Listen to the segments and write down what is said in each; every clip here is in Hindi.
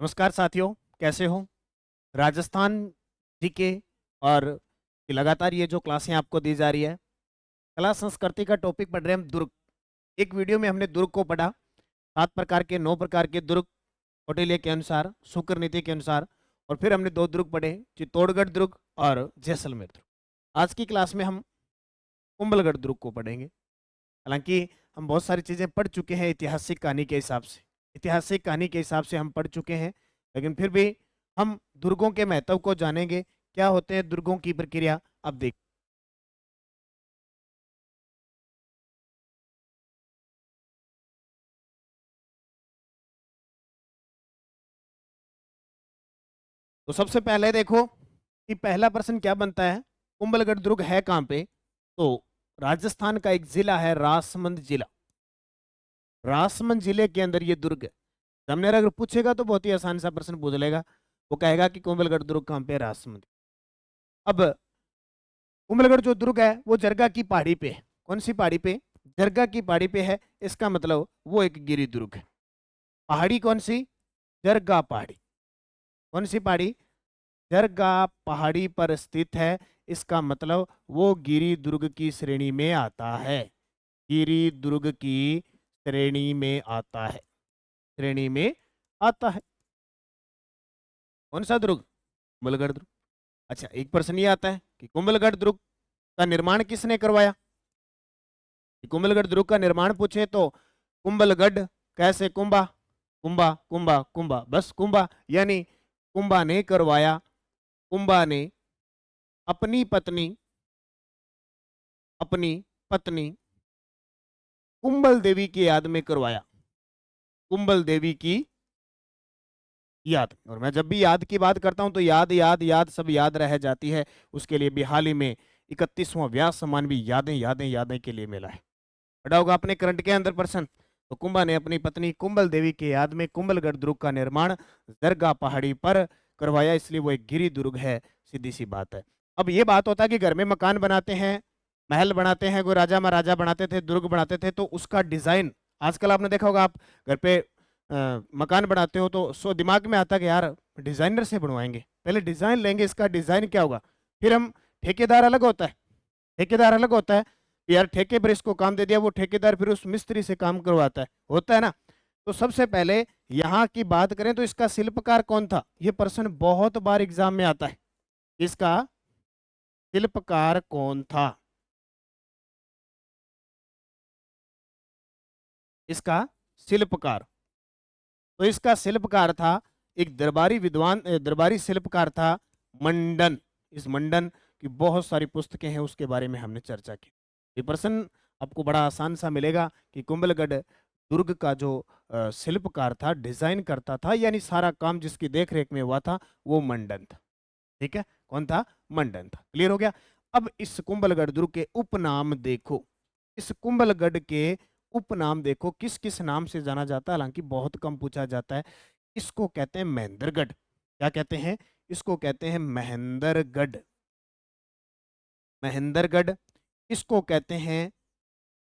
नमस्कार साथियों, कैसे हो? राजस्थान जीके और की लगातार ये जो क्लासें आपको दी जा रही है, कला संस्कृति का टॉपिक पढ़ रहे हैं हम दुर्ग। एक वीडियो में हमने दुर्ग को पढ़ा, 7 प्रकार के 9 प्रकार के दुर्ग कौटिल्य के अनुसार, शुक्र नीति के अनुसार। और फिर हमने 2 दुर्ग पढ़े, चित्तौड़गढ़ दुर्ग और जैसलमेर दुर्ग। आज की क्लास में हम कुंभलगढ़ दुर्ग को पढ़ेंगे। हालांकि हम बहुत सारी चीज़ें पढ़ चुके हैं ऐतिहासिक कहानी के हिसाब से, हम पढ़ चुके हैं, लेकिन फिर भी हम दुर्गों के महत्व को जानेंगे। क्या होते हैं दुर्गों की प्रक्रिया, अब देख। तो सबसे पहले देखो कि पहला प्रश्न क्या बनता है, कुंभलगढ़ दुर्ग है कहाँ पे? तो राजस्थान का एक जिला है राजसमंद जिला। राजसमंद जिले के अंदर ये दुर्ग है। सामने अगर पूछेगा तो बहुत ही आसान सा प्रश्न पूछ लेगा, वो कहेगा कि कुंभलगढ़ दुर्ग कहाँ पे है? राजसमंद। अब कुंभलगढ़ जो दुर्ग है वो जरगा की पहाड़ी पे है। कौन सी पहाड़ी पे? जरगा की पहाड़ी पे है। इसका मतलब वो एक गिरी दुर्ग है। पहाड़ी कौन सी? जरगा पहाड़ी। कौन सी पहाड़ी? जरगा पहाड़ी पर स्थित है। इसका मतलब वो गिरी दुर्ग की श्रेणी में आता है। गिरी दुर्ग की श्रेणी में आता है। श्रेणी में आता है। कौन सा दुर्ग? कुंभलगढ़ दुर्ग। अच्छा, एक प्रश्न ये आता है कि कुंभलगढ़ दुर्ग का निर्माण किसने करवाया? कुंभलगढ़ दुर्ग का निर्माण पूछे तो कुंभलगढ़ कैसे? कुंभा कुंभा कुंभा कुंभा, बस कुंभा, यानी कुंभा ने करवाया। कुंभा ने अपनी पत्नी अपनी पत्नी कुंभल देवी की याद में करवाया। कुंभल देवी की याद। और मैं जब भी याद की बात करता हूं तो याद याद याद सब याद रह जाती है। उसके लिए भी हाल ही में 31वां व्यास सम्मान भी यादें यादें यादें के लिए मिला है। पढ़ा होगा आपने करंट के अंदर प्रश्न। तो कुंभा ने अपनी पत्नी कुंभल देवी की याद में कुंभलगढ़ दुर्ग का निर्माण जरगा पहाड़ी पर करवाया, इसलिए वो एक गिरी दुर्ग है। सीधी सी बात है। अब ये बात होता है कि घर में मकान बनाते हैं, महल बनाते हैं, कोई राजा महाराजा बनाते थे, दुर्ग बनाते थे, तो उसका डिजाइन आजकल आपने देखा होगा। आप घर पे मकान बनाते हो तो सो दिमाग में आता है कि यार डिजाइनर से बनवाएंगे, पहले डिजाइन लेंगे, इसका डिजाइन क्या होगा। फिर हम ठेकेदार अलग होता है, ठेकेदार अलग होता है। यार ठेके पर इसको काम दे दिया, वो ठेकेदार फिर उस मिस्त्री से काम करवाता है, होता है ना। तो सबसे पहले यहाँ की बात करें तो इसका शिल्पकार कौन था, ये प्रश्न बहुत बार एग्जाम में आता है। इसका शिल्पकार कौन था? इसका शिल्पकार, तो इसका शिल्पकार था एक दरबारी विद्वान, दरबारी शिल्पकार था मंडन। इस मंडन की बहुत सारी पुस्तकें हैं, उसके बारे में हमने चर्चा की। ये प्रश्न आपको बड़ा आसान सा मिलेगा कि कुंभलगढ़ दुर्ग का जो शिल्पकार था, डिजाइन करता था, यानी सारा काम जिसकी देखरेख में हुआ था, वो मंडन था। ठीक है, कौन था? मंडन था। क्लियर हो गया। अब इस कुंभलगढ़ दुर्ग के उपनाम देखो। इस कुंभलगढ़ के उपनाम देखो किस किस नाम से जाना जाता है, हालांकि बहुत कम पूछा जाता है। इसको कहते हैं महेंद्रगढ़। क्या कहते हैं? इसको कहते हैं महेंद्रगढ़। महेंद्रगढ़। इसको कहते हैं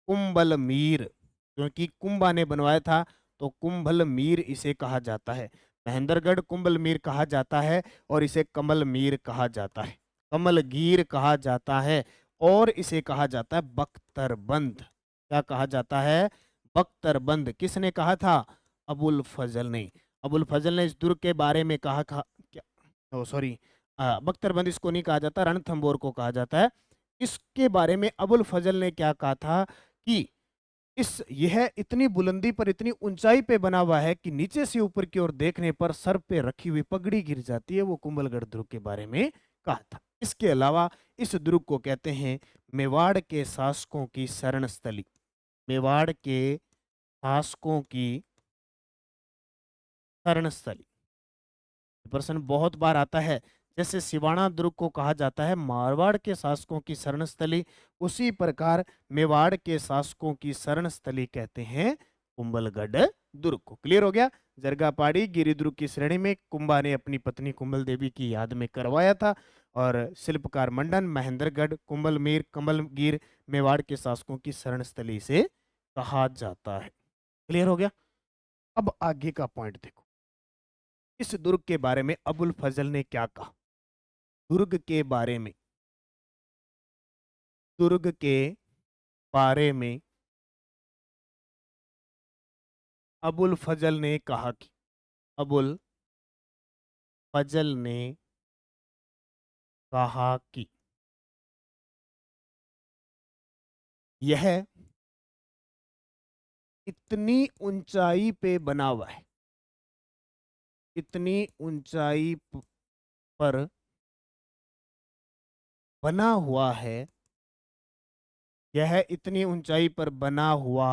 कुंभल मीर, क्योंकि कुंभा ने बनवाया था तो कुंभल मीर इसे कहा जाता है। महेंद्रगढ़ कुंभल मीर कहा जाता है, और इसे कमल मीर कहा जाता है, कमलगीर कहा जाता है, और इसे कहा जाता है बख्तरबंद। क्या कहा जाता है? बख्तरबंद। किसने कहा था? अबुल फजल ने। अबुल फजल ने इस दुर्ग के बारे में कहा क्या, ओ सॉरी, बख्तरबंद इसको नहीं कहा जाता, रणथंबोर को कहा जाता है। इसके बारे में अबुल फजल ने क्या कहा था कि यह इतनी बुलंदी पर, इतनी ऊंचाई पे बना हुआ है कि नीचे से ऊपर की ओर देखने पर सर पे रखी हुई पगड़ी गिर जाती है। वो कुंभलगढ़ दुर्ग के बारे में कहा था। इसके अलावा इस दुर्ग को कहते हैं मेवाड़ के शासकों की शरण स्थली। मेवाड़ के शासकों की शरण स्थली। प्रश्न बहुत बार आता है। जैसे सिवाना दुर्ग को कहा जाता है मारवाड़ के शासकों की शरण स्थली, उसी प्रकार मेवाड़ के शासकों की शरण स्थली कहते हैं कुंभलगढ़ दुर्ग को। क्लियर हो गया। जरगापाड़ी गिरी दुर्ग की श्रेणी में कुंभा ने अपनी पत्नी कुंभल देवी की याद में करवाया था, और शिल्पकार मंडन महेंद्रगढ़ कुंभलमीर कमलगीर मेवाड़ के शासकों की शरण स्थली से कहा जाता है। क्लियर हो गया। अब आगे का पॉइंट देखो। इस दुर्ग के बारे में अबुल फजल ने क्या कहा? दुर्ग के बारे में, दुर्ग के बारे में अबुल फजल ने कहा कि, अबुल फजल ने कहा कि यह इतनी ऊंचाई पे बना हुआ है, इतनी ऊंचाई पर बना हुआ है, यह इतनी ऊंचाई पर बना हुआ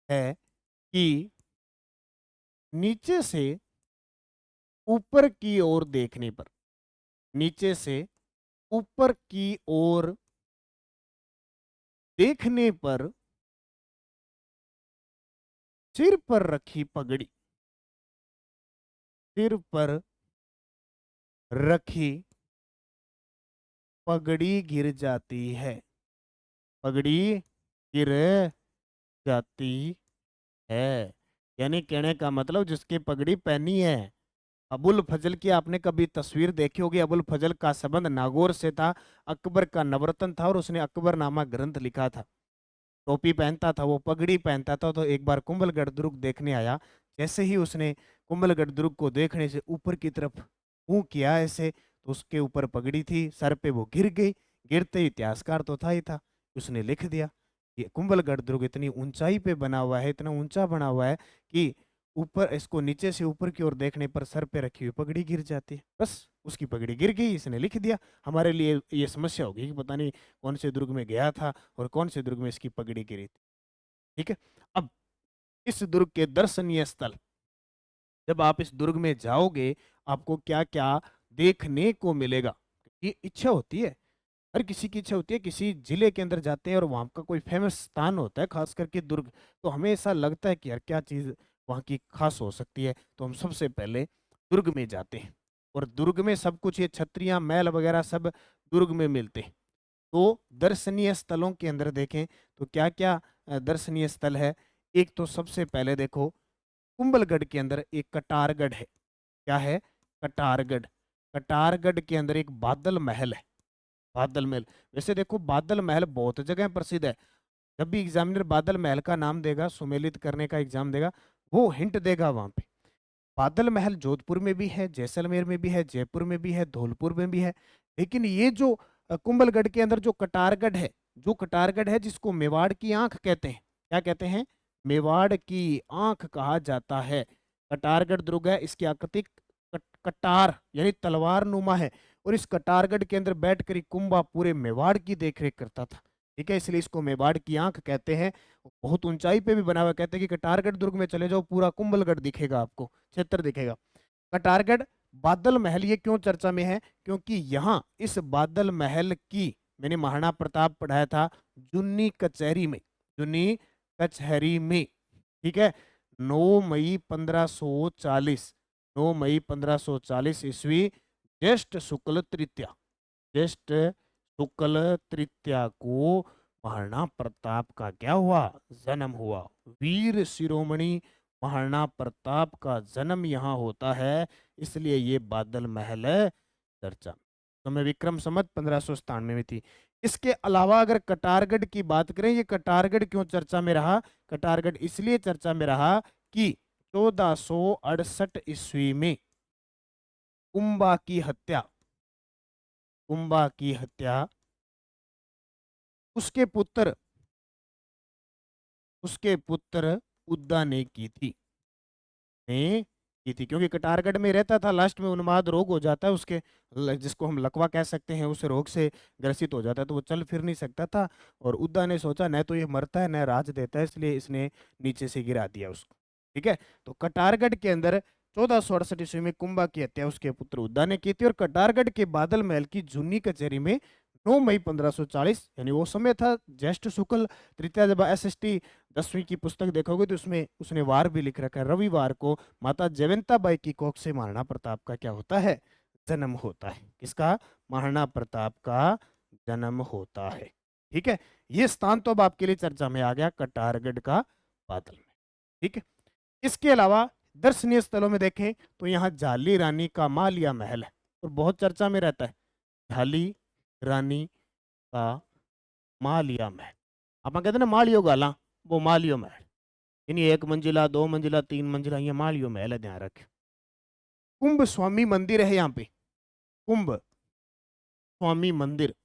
है कि नीचे से ऊपर की ओर देखने पर, नीचे से ऊपर की ओर देखने पर सिर पर रखी पगड़ी, सिर पर रखी पगड़ी गिर जाती है, पगड़ी गिर जाती है। यानी कहने का मतलब जिसकी पगड़ी पहनी है। अबुल फजल की आपने कभी तस्वीर देखी होगी। अबुल फजल का संबंध नागौर से था, अकबर का नवरत्न था और उसने अकबरनामा ग्रंथ लिखा था। टोपी पहनता था वो, पगड़ी पहनता था। तो एक बार कुंभलगढ़ दुर्ग देखने आया, जैसे ही उसने कुंभलगढ़ दुर्ग को देखने से ऊपर की तरफ मुंह किया ऐसे, तो उसके ऊपर पगड़ी थी, सर पे वो गिर गई। गिरते ही इतिहासकार तो था ही था, उसने लिख दिया ये कुंभलगढ़ दुर्ग इतनी ऊंचाई पे बना हुआ है, इतना ऊंचा बना हुआ है कि ऊपर इसको नीचे से ऊपर की ओर देखने पर सर पे रखी हुई पगड़ी गिर जाती है। बस उसकी पगड़ी गिर गई, इसने लिख दिया। हमारे लिए ये समस्या होगी कि पता नहीं कौन से दुर्ग में गया था और कौन से दुर्ग में इसकी पगड़ी गिरी थी। ठीक है। अब इस दुर्ग के दर्शनीय स्थल, जब आप इस दुर्ग में जाओगे आपको क्या क्या देखने को मिलेगा, ये इच्छा होती है, हर किसी की इच्छा होती है किसी जिले के अंदर जाते हैं और वहां का कोई फेमस स्थान होता है, खास करके दुर्ग। तो हमें ऐसा लगता है कि यार क्या चीज वहां की खास हो सकती है, तो हम सबसे पहले दुर्ग में जाते हैं। और दुर्ग में सब कुछ, ये छत्रियां महल वगैरह सब दुर्ग में मिलते हैं। तो दर्शनीय स्थलों के अंदर देखें तो क्या क्या दर्शनीय स्थल है। एक तो सबसे पहले देखो, कुंभलगढ़ के अंदर एक कटारगढ़ है। क्या है? कटारगढ़। कटारगढ़ के अंदर एक बादल महल है, बादल महल। वैसे देखो बादल महल बहुत जगह प्रसिद्ध है। जब भी एग्जामिनर बादल महल का नाम देगा, सुमेलित करने का एग्जाम देगा, वो हिंट देगा वहां पे। बादल महल जोधपुर में भी है, जैसलमेर में भी है, जयपुर में भी है, धौलपुर में भी है। लेकिन ये जो कुंभलगढ़ के अंदर जो कटारगढ़ है, जो कटारगढ़ है जिसको मेवाड़ की आंख कहते हैं, क्या कहते हैं? मेवाड़ की आंख कहा जाता है। कटारगढ़ दुर्ग है, इसकी आकृति कटार यानी तलवार नुमा है। और इस कटारगढ़ के अंदर बैठकर कुंभा पूरे मेवाड़ की देखरेख करता था। ठीक है, इसलिए इसको मेवाड़ की आंख कहते हैं। बहुत ऊंचाई पे भी बना हुआ, कहते हैं कि कटारगढ़ दुर्ग में चले जाओ पूरा कुंभलगढ़ दिखेगा, आपको क्षेत्र दिखेगा। कटारगढ़ बादल महल ये क्यों चर्चा में है? क्योंकि यहाँ इस बादल महल की, मैंने महाराणा प्रताप पढ़ाया था जुन्नी कचहरी में, जुन्नी कचहरी में। ठीक है, 9 मई 1540, 9 मई 1540 ईस्वी, ज्येष्ठ शुक्ल तृतीया, ज्येष्ठ शुक्ल तृतीया को महाराणा प्रताप का क्या हुआ? जन्म हुआ। वीर शिरोमणि महाराणा प्रताप का जन्म यहाँ होता है, इसलिए ये बादल महल चर्चा। तो मैं विक्रम संवत 1597 में थी। इसके अलावा अगर कटारगढ़ की बात करें, ये कटारगढ़ क्यों चर्चा में रहा? कटारगढ़ इसलिए चर्चा में रहा कि 1468 ईस्वी में कुंभा की हत्या, कुंभा की हत्या उसके पुत्र, उसके पुत्र उद्दा ने की थी, ने की थी। क्योंकि कटारगढ़ में रहता था, लास्ट में उन्माद रोग हो जाता है उसके, जिसको हम लकवा कह सकते हैं, उस रोग से ग्रसित हो जाता है, तो वो चल फिर नहीं सकता था। और उद्दा ने सोचा न तो ये मरता है न राज देता है, इसलिए इसने नीचे से गिरा दिया उसको। ठीक है, तो कटारगढ़ के अंदर 1468 ईस्वी में कुंभा की हत्या उसके पुत्र उद्दा ने की थी। और कटारगढ़ के बादल महल की जूनी कचहरी में 9 मई 1540, यानी वो समय था ज्येष्ठ शुक्ल तृतीया। जब SST 10वीं की पुस्तक देखोगे तो उसमें उसने वार भी लिख रखा है, रविवार को माता जयवंता बाई की कोख से महाराणा प्रताप का क्या होता है? जन्म होता है। किसका? महाराणा प्रताप का जन्म होता है। ठीक है, ये स्थान तो अब आपके लिए चर्चा में आ गया, कटारगढ़ का बादल में। ठीक है, इसके अलावा दर्शनीय स्थलों में देखें तो यहाँ झाली रानी का मालिया महल है और बहुत चर्चा में रहता है। झाली रानी का मालिया महल, आप कहते हैं ना मालियो गाला, वो मालियो महल, यानी 1 मंजिला 2 मंजिला 3 मंजिला, ये मालियो महल है, ध्यान रखें। कुंभ स्वामी मंदिर है यहाँ पे, कुंभ स्वामी मंदिर,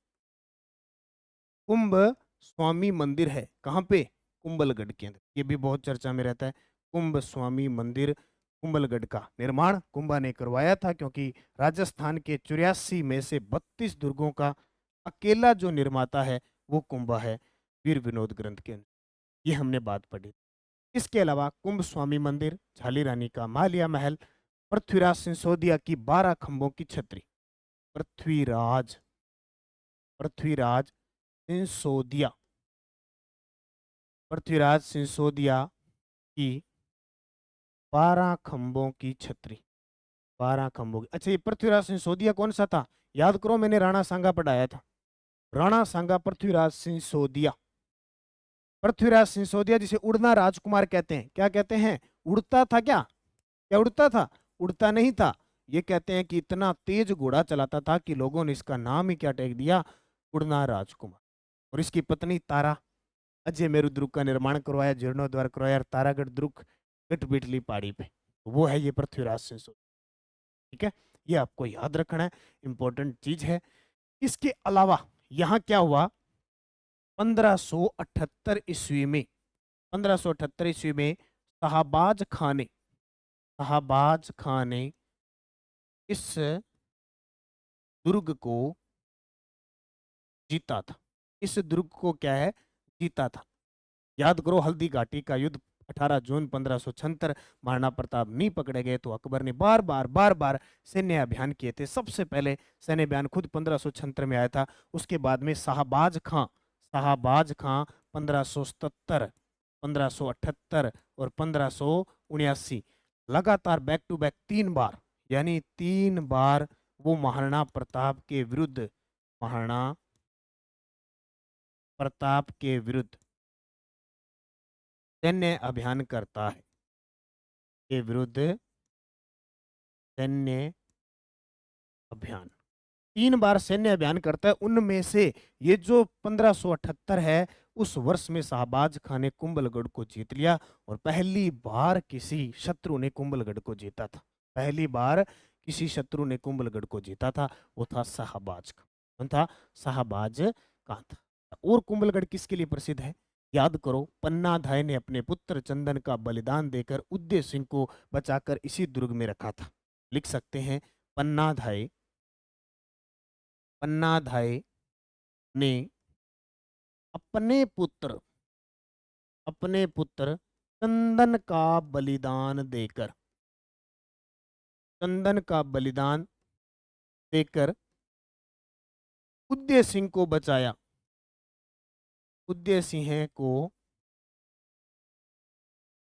कुंभ स्वामी मंदिर है कहाँ पे, कुंभलगढ़ के अंदर। ये भी बहुत चर्चा में रहता है। कुंभ स्वामी मंदिर कुंभलगढ़ का निर्माण कुंभा ने करवाया था, क्योंकि राजस्थान के 84 में से 32 दुर्गों का अकेला जो निर्माता है वो कुंभा है, वीर विनोद ग्रंथ के अंदर, ये हमने बात पढ़ी। इसके अलावा कुंभ स्वामी मंदिर, झाली रानी का मालिया महल, पृथ्वीराज सिंसोदिया की 12 खंभों की छतरी, पृथ्वीराज सिंसोदिया, पृथ्वीराज सिंसोदिया की 12 खंभों की छतरी, 12 खंभों की। अच्छा, ये पृथ्वीराज सिंसोदिया कौन सा था, याद करो, मैंने राणा सांगा पढ़ाया था। राणा सांगा पृथ्वीराज सिंसोदिया, पृथ्वीराज सिंसोदिया जिसे उड़ना राजकुमार कहते हैं। क्या कहते हैं, उड़ता था क्या, क्या उड़ता था, उड़ता नहीं था। ये कहते हैं कि इतना तेज घोड़ा चलाता था कि लोगों ने इसका नाम ही क्या टेक दिया, उड़ना राजकुमार। और इसकी पत्नी तारा अजय मेरु दुर्ग का निर्माण करवाया, जीर्णोद्वार करवाया, तारागढ़ दुर्ग गठबिटली पहाड़ी पे, तो वो है ये पृथ्वीराज सिंसोदिया। ठीक है, ये आपको याद रखना है, इंपॉर्टेंट चीज है। इसके अलावा यहाँ क्या हुआ, 1578 ईस्वी में, 1578 ईस्वी में शाहबाज खान ने इस दुर्ग को जीता था। इस दुर्ग को क्या है, जीता था। याद करो, हल्दी घाटी का युद्ध 18 जून 1576, महाराणा प्रताप नहीं पकड़े गए तो अकबर ने बार बार सैन्य अभियान किए थे। सबसे पहले सैन्य अभियान खुद 1576 में आया था। उसके बाद में शाहबाज खां 1577, 1578 और 1579 लगातार बैक टू बैक 3 बार, यानी 3 बार वो महाराणा प्रताप के विरुद्ध, महाराणा प्रताप के विरुद्ध सैन्य अभियान करता है, के विरुद्ध सैन्य अभियान 3 बार सैन्य अभियान करता है। उनमें से ये जो 1578 है, उस वर्ष में शाहबाज खान ने कुंभलगढ़ को जीत लिया और पहली बार किसी शत्रु ने कुंभलगढ़ को जीता था। पहली बार किसी शत्रु ने कुंभलगढ़ को जीता था, वो था शाहबाज खान। कौन था, शाहबाज खान था। और कुंभलगढ़ किसके लिए प्रसिद्ध है, याद करो, पन्नाधाय ने अपने पुत्र चंदन का बलिदान देकर उदय सिंह को बचाकर इसी दुर्ग में रखा था। लिख सकते हैं, पन्नाधाय ने अपने पुत्र चंदन का बलिदान देकर उदय सिंह को बचाया। उदय सिंह को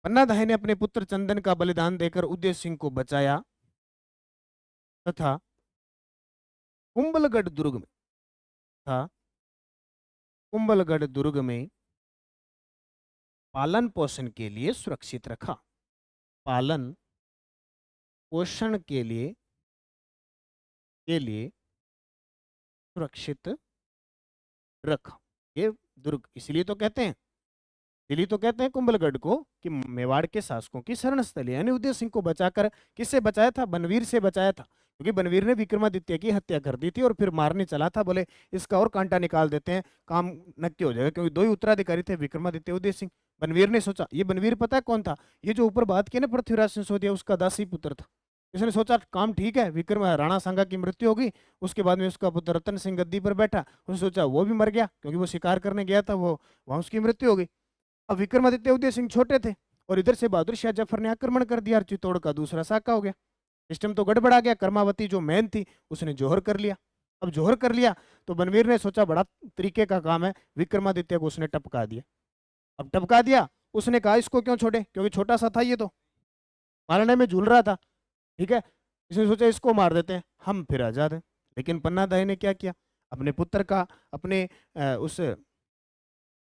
पन्नाधाय ने अपने पुत्र चंदन का बलिदान देकर उदय सिंह को बचाया तथा कुंभलगढ़ दुर्ग में पालन पोषण के लिए सुरक्षित रखा। पालन पोषण के लिए सुरक्षित रखा। ये दुर्ग इसलिए तो कहते हैं कुंभलगढ़ को कि मेवाड़ के शासकों की शरण स्थली, यानी उदय सिंह को बचाकर, किससे बचाया था, बनवीर से बचाया था। क्योंकि बनवीर ने विक्रमादित्य की हत्या कर दी थी और फिर मारने चला था, बोले इसका और कांटा निकाल देते हैं, काम नक्की हो जाएगा, क्योंकि 2 ही उत्तराधिकारी थे, विक्रमादित्य, उदय सिंह। बनवीर ने सोचा, ये बनवीर पता है कौन था, ये जो ऊपर बात की ना पृथ्वीराज सिंसोदिया, उसका दासी पुत्र था। इसने सोचा काम ठीक है, विक्रम राणा सांगा की मृत्यु होगी, उसके बाद में उसका पुत्र रतन सिंह गद्दी पर बैठा, उसने सोचा वो भी मर गया क्योंकि वो शिकार करने गया था, वो वहां उसकी मृत्यु हो गई। अब विक्रमादित्य उदय सिंह छोटे थे और इधर से बहादुर शाह जफर ने आक्रमण कर दिया, चित्तौड़ का दूसरा साका हो गया। सिस्टम तो गड़बड़ा गया। कर्मावती जो मैन थी उसने जोहर कर लिया। अब जोहर कर लिया तो बनवीर ने सोचा बड़ा तरीके का काम है, विक्रमादित्य को उसने टपका दिया। अब टपका दिया, उसने कहा इसको क्यों छोड़े, क्योंकि छोटा सा था ये, तो पालने में झूल रहा था, ठीक है। इसने सोचा इसको मार देते हैं, हम फिर आजाद हैं। लेकिन पन्नाधाय ने क्या किया, अपने पुत्र का, अपने उस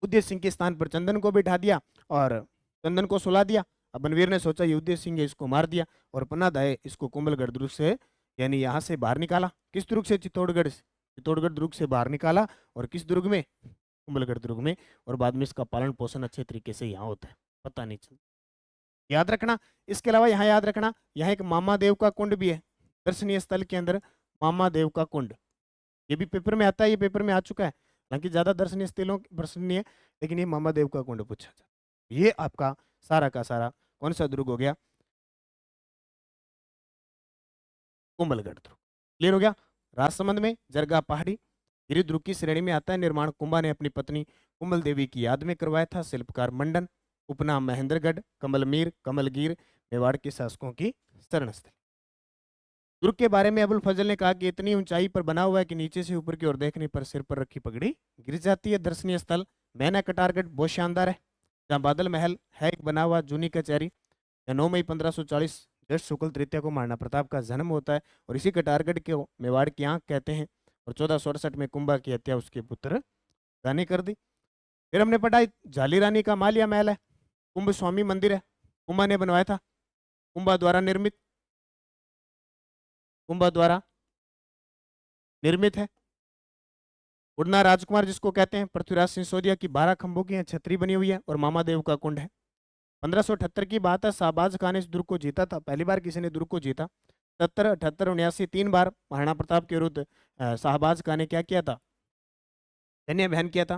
उदय सिंह के स्थान पर चंदन को बिठा दिया और चंदन को सुला दिया। अब बनवीर ने सोचा युद्धेश सिंह इसको मार दिया और पन्नादाए इसको कुंभलगढ़ दुर्ग से यानी यहाँ से बाहर निकाला। किस दुर्ग से? चित्तौड़गढ़ से। चित्तौड़गढ़ दुर्ग से बाहर निकाला और किस दुर्ग में? कुंभलगढ़ दुर्ग में। और बाद में इसका पालन पोषण अच्छे तरीके से यहाँ होता है, पता नहीं चलता। याद रखना। इसके अलावा यहाँ याद रखना, यहाँ एक मामा देव का कुंड भी है दर्शनीय स्थल के अंदर, मामा देव का कुंड। ये भी पेपर में आता है, ये पेपर में आ चुका है, हालांकि ज्यादा दर्शनीय स्थलों प्रश्न नहीं है, लेकिन ये मामा देव का कुंड पूछा जाता है। ये आपका सारा का सारा कौन सा दुर्ग हो गया? कुंभलगढ़ दुर्ग। क्लियर हो गया। राजसमंद में जरगा पहाड़ी गिरि दुर्ग की श्रेणी में आता है। निर्माण कुंभा ने अपनी पत्नी कुंभल देवी की याद में करवाया था। शिल्पकार मंडन। उपनाम महेंद्रगढ़। कमलमीर कमलगीर मेवाड़ के शासकों की शरण स्थल। दुर्ग के बारे में अबुल फजल ने कहा कि इतनी ऊंचाई पर बना हुआ है कि नीचे से ऊपर की ओर देखने पर सिर पर रखी पगड़ी गिर जाती है। दर्शनीय स्थल मैना कटारगढ़ बहुत शानदार है, जहाँ बादल महल है एक बना हुआ जूनी कचहरी। 9 मई 1540 ज्येष्ठ शुक्ल तृतीया को महाराणा प्रताप का जन्म होता है और इसी कटारगढ़ के मेवाड़ की आंख कहते हैं। और 1468 में कुंभा की हत्या उसके पुत्र रानी कर दी। फिर हमने पढ़ा झाली रानी का मालिया महल है, कुंभ स्वामी मंदिर है, कुंभा ने बनवाया था, कुंभा द्वारा निर्मित, कुंभा द्वारा निर्मित है। उड़ना राजकुमार जिसको कहते हैं पृथ्वीराज सिंह की 12 खंभों की छतरी बनी हुई है और मामा देव का कुंड है। 1578 की बात है, शाहबाज खान ने इस दुर्ग को जीता था, पहली बार किसी ने दुर्ग को जीता। 77, 78, 79 3 बार महाराणा प्रताप के विरुद्ध शाहबाज खान ने क्या किया था? सैन्य अभियान किया था।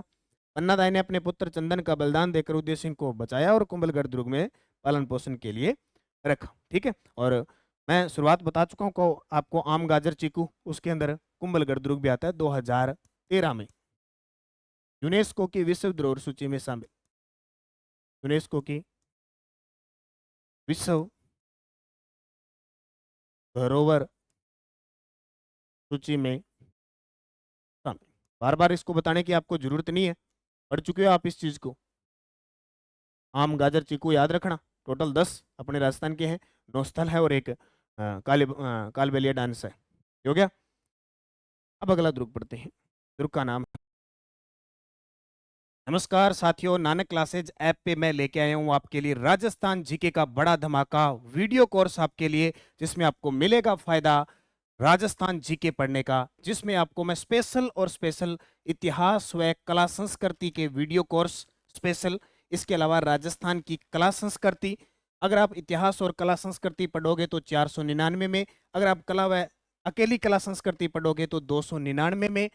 पन्नादाई ने अपने पुत्र चंदन का बलिदान देकर उदय सिंह को बचाया और कुंभलगढ़ दुर्ग में पालन पोषण के लिए रखा। ठीक है, और मैं शुरुआत बता चुका हूँ को आपको आम गाजर चीकू, उसके अंदर कुंभलगढ़ दुर्ग भी आता है। 2013 में यूनेस्को की विश्व धरोहर सूची में शामिल, यूनेस्को की विश्व धरोहर सूची में शामिल। बार बार इसको बताने की आपको जरूरत नहीं है, पढ़ चुके हो आप इस चीज को। आम गाजर चीकू याद रखना। टोटल 10 अपने राजस्थान के हैं, 9 स्थल है और एक कालबेलिया डांस है। हो गया। अब अगला दुर्ग पढ़ते हैं। दुर्ग का नाम, नमस्कार साथियों, नानक क्लासेज ऐप पे मैं लेके आया हूँ आपके लिए राजस्थान जीके का बड़ा धमाका वीडियो कोर्स आपके लिए, जिसमें आपको मिलेगा फायदा राजस्थान जीके पढ़ने का, जिसमें आपको मैं स्पेशल और स्पेशल इतिहास व कला संस्कृति के वीडियो कोर्स स्पेशल, इसके अलावा राजस्थान की कला संस्कृति, अगर आप इतिहास और कला संस्कृति पढ़ोगे तो 499 में, अगर आप कला व अकेली कला संस्कृति पढ़ोगे तो 299 में,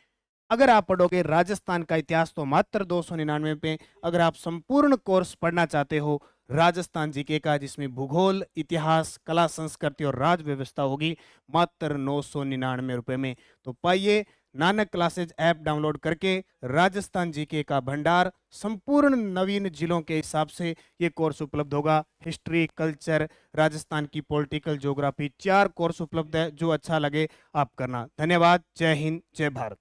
अगर आप पढ़ोगे राजस्थान का इतिहास तो मात्र 299 पे। अगर आप संपूर्ण कोर्स पढ़ना चाहते हो राजस्थान जीके का, जिसमें भूगोल, इतिहास, कला संस्कृति और राज व्यवस्था होगी, मात्र 999 रुपए में। तो पाइए नानक क्लासेज ऐप डाउनलोड करके राजस्थान जीके का भंडार संपूर्ण नवीन जिलों के हिसाब से ये कोर्स उपलब्ध होगा। हिस्ट्री, कल्चर, राजस्थान की पॉलिटिकल ज्योग्राफी, 4 कोर्स उपलब्ध है। जो अच्छा लगे आप करना। धन्यवाद। जय हिंद, जय भारत।